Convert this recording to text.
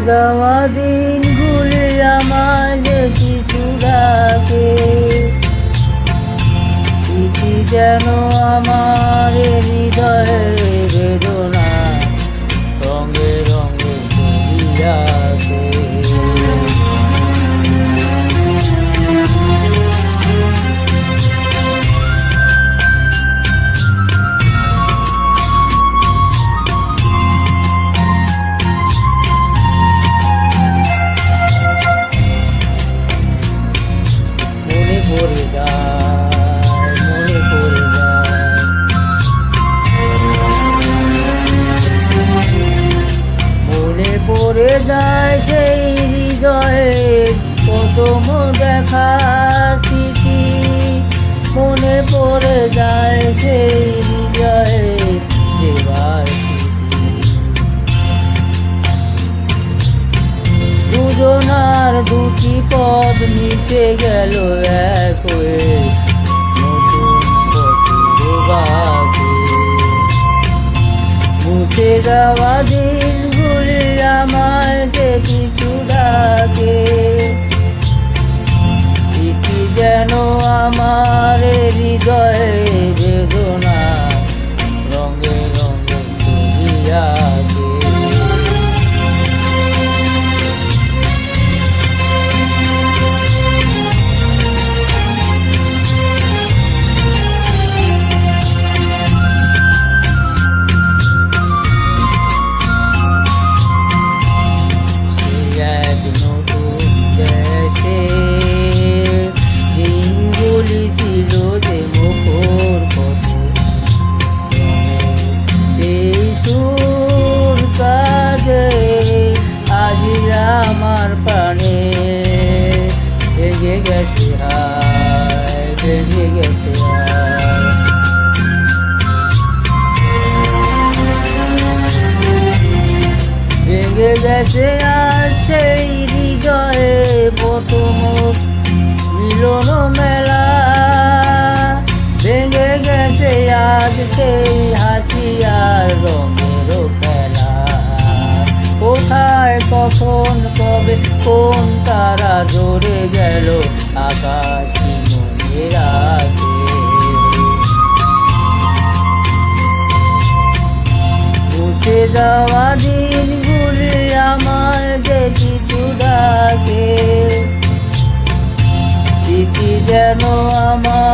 যাওয়া দিনগুলি আমার যে কিছু ডাকে, স্মৃতি যেন আমার হৃদয়ে বেদনা রঙে রঙে চলিয়াছে। পড়ে যায় সেই হৃদয়ের প্রথম দেখার স্মৃতি, মনে পড়ে যায় সেই হৃদয়ের দেবার স্মৃতি। দুজনার দুটি পদ মিশে গেল এক হয়ে নতুন পথের বাঁকে। মুছে যাওয়া দিনগুলি আমায় যে পিছু ডাকে, স্মৃতি যেন আমার হৃদয়ে বেদনা রঙে রঙে চলিয়াছে। আমার প্রাণে ভেঙে গেছে হায়, ভেঙে গেছে হায়। ভেঙে গেছে আর সেই হৃদয়ে প্রথম মিলন মেলা, ভেঙে গেছে আজ সেই হাসি আর রঙের খেলা। কোথায় কখন কবে কোন তারা জড়ে গেল আকাশ মনে রাখে। মুছে যাওয়া দিনগুলি আমায় যে কিছু ডাকে, স্মৃতি যেন আমার